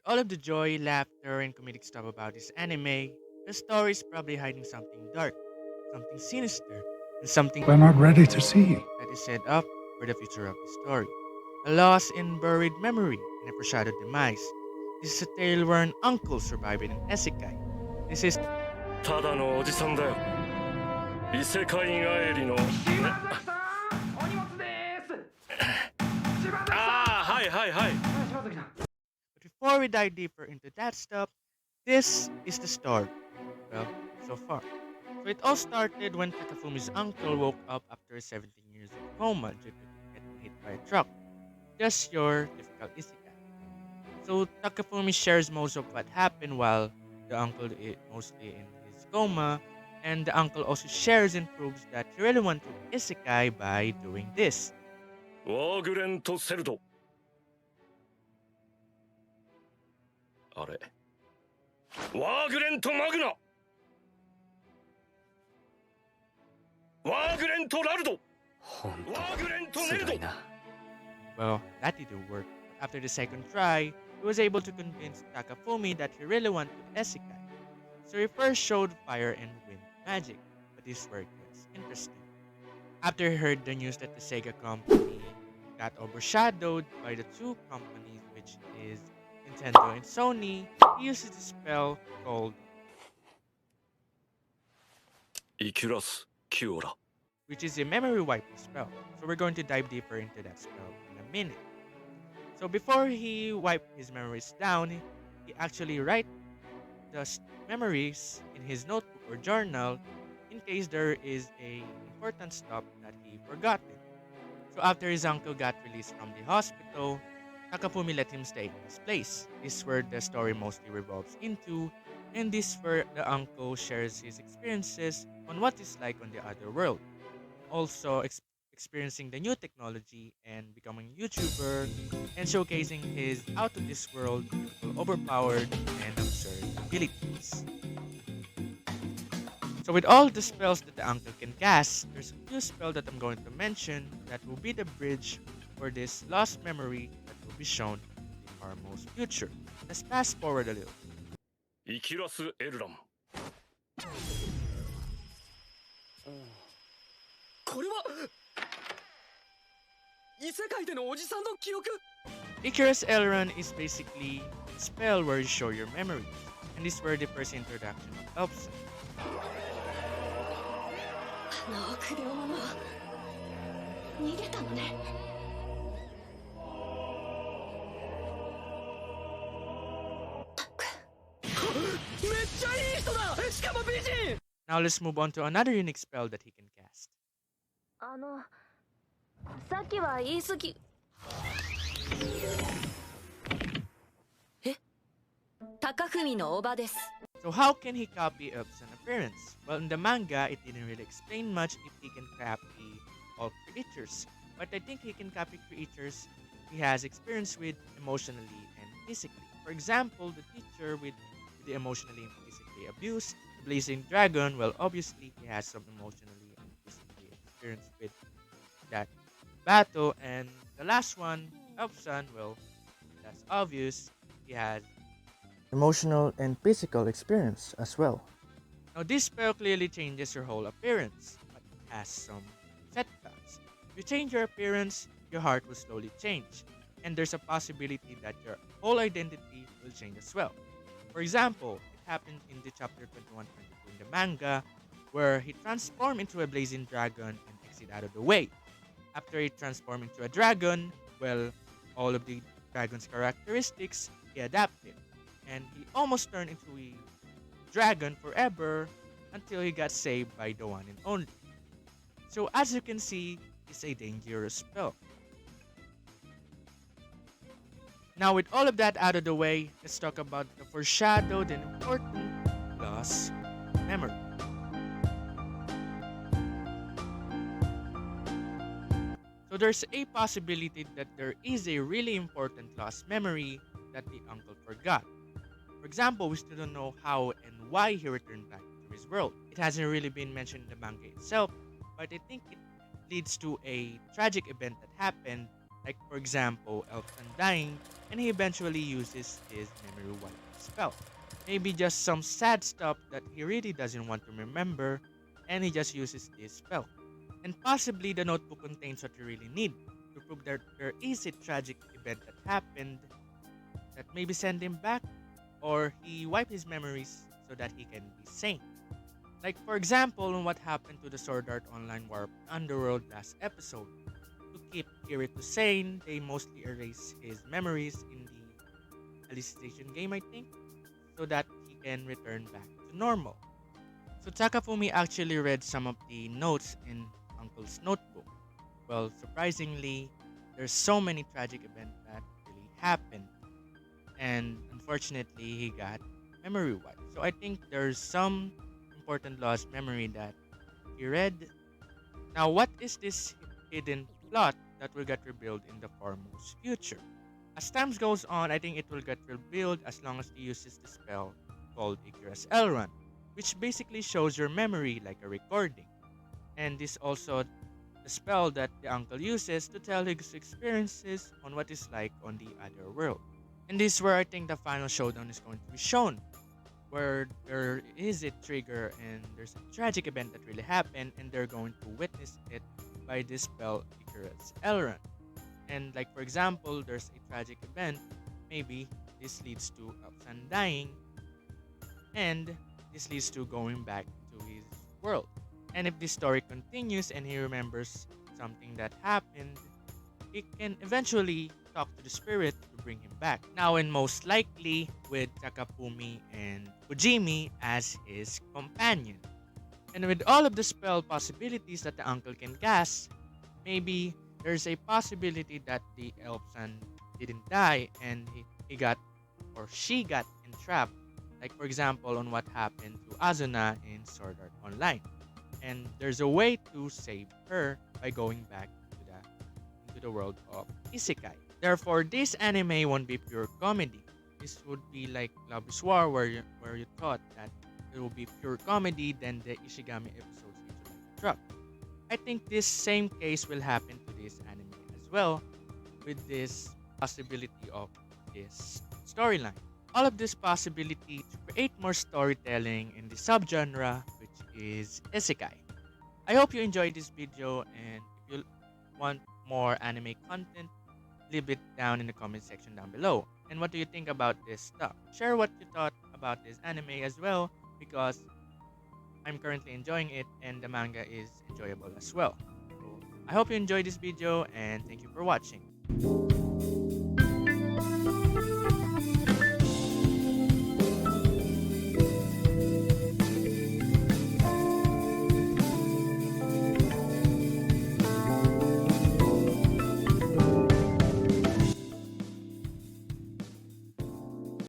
all of the joy, laughter, and comedic stuff about this anime, the story is probably hiding something dark, something sinister, and something We're not ready to see. that is set up for the future of the story. A lost and buried memory and a foreshadowed demise. This is a tale where an uncle survived an isekai. This is ただのおじさんだよ。異世界帰りの。ああ、はいはいはい。But before we dive deeper into that stuff, this is the story. Well, so far. So it all started when Takafumi's uncle woke up after 17 years of coma due to getting hit by a truck. Just your typical isekai. So Takafumi shares most of what happened while the uncle is mostly in his coma, and the uncle also shares and proves that he really went to isekai by doing this. ワーグレントセルド。あれ。ワーグレントマグナ。ワーグレントラルド。ほんとワーグレントネルド。辛いな。 Well, that didn't work. After the second try, he was able to convince Takafumi that he really wanted isekai. So he first showed fire and wind magic, but this is where it gets interesting. After he heard the news that the Sega company got overshadowed by the two companies, which is Nintendo and Sony, he uses a spell called, イキュラス・キュオラ。 which is a memory wiping spell. So we're going to dive deeper into that spell in a minute. So before he wiped his memories down, he actually write the memories in his notebook or journal in case there is a important stuff that he forgotten. So after his uncle got released from the hospital, Takafumi let him stay in his place. This is where the story mostly revolves into, and this is where the uncle shares his experiences on what it's like on the other world. Also experiencing the new technology and becoming a YouTuber and showcasing his out of this world, overpowered and absurd abilities. So with all the spells that the uncle can cast, there's a few spells that I'm going to mention that will be the bridge for this lost memory that will be shown in our most future. Let's fast forward a little. イキュラス・エルラン。これは異世界でのおじさんの記憶。 Icarus Elrond is basically a spell where you show your memories, and this is where the first introduction of Elfson. あの臆病者逃げたのね。めっちゃいい人だ。しかも美人。 Now let's move on to another unique spell that he can cast. さっきは言い過ぎ。え、高文のおばです。 So how can he copy Elfson's appearance? Well, in the manga, it didn't really explain much if he can copy all creatures, but I think he can copy creatures he has experience with emotionally and physically. For example, the teacher with the emotionally and physically abused, the blazing dragon, well, obviously he has some emotionally and physically experience with that battle, and the last one, Elfson, well, that's obvious, he has emotional and physical experience as well. Now, this spell clearly changes your whole appearance, but it has some setbacks. If you change your appearance, your heart will slowly change, and there's a possibility that your whole identity will change as well. For example, it happened in the chapter 21-22 in the manga, where he transformed into a blazing dragon and exit out of the way. After he transformed into a dragon, well, all of the dragon's characteristics he adapted, and he almost turned into a dragon forever until he got saved by the one and only. So as you can see, it's a dangerous spell. Now with all of that out of the way, let's talk about the foreshadowed and important lost memory. So there's a possibility that there is a really important lost memory that the uncle forgot. For example, we still don't know how and why he returned back to his world. It hasn't really been mentioned in the manga itself, but I think it leads to a tragic event that happened Like for example, Elton dying, and he eventually uses his memory wipe spell. Maybe just some sad stuff that he really doesn't want to remember, and he just uses this spell. And possibly the notebook contains what you really need to prove that there is a tragic event that happened that maybe send him back, or he wipe his memories so that he can be sane. Like for example, on what happened to the Sword Art Online Warp Underworld last episode. To keep Kirito sane, they mostly erase his memories in the Alicization game, I think, so that he can return back to normal. So Takafumi actually read some of the notes in Uncle's notebook. Well, surprisingly, there's so many tragic events that really happened, and unfortunately, he got memory wiped. So I think there's some important lost memory that he read. Now, what is this hidden plot that will get revealed in the foremost future? As time goes on, I think it will get revealed as long as he uses the spell called Ikira's Elrond, which basically shows your memory like a recording. And this also the spell that the uncle uses to tell his experiences on what is like on the other world. And this is where I think the final showdown is going to be shown, where there is a trigger and there's a tragic event that really happened, and they're going to witness it by this spell Icarus Elrond. And like for example, there's a tragic event, maybe this leads to Elfsan dying, and this leads to going back to his world. And if this story continues and he remembers something that happened, he can eventually talk to the spirit to bring him back. Now, and most likely with Takafumi and Fujimi as his companion. And with all of the spell possibilities that the uncle can cast, maybe there's a possibility that the elf son didn't die and he got or she got entrapped. Like for example on what happened to Azuna in Sword Art Online. And there's a way to save her by going back into the world of Isekai. Therefore, this anime won't be pure comedy. This would be like Love is War, where you thought that it will be pure comedy, then the Ishigami episodes need to like drop. I think this same case will happen to this anime as well, with this possibility of this storyline. All of this possibility to create more storytelling in the subgenre, which is Isekai. I hope you enjoyed this video, and if you want more anime content, leave it down in the comment section down below. And what do you think about this stuff? Share what you thought about this anime as well, because I'm currently enjoying it and the manga is enjoyable as well. So I hope you enjoyed this video, and thank you for watching.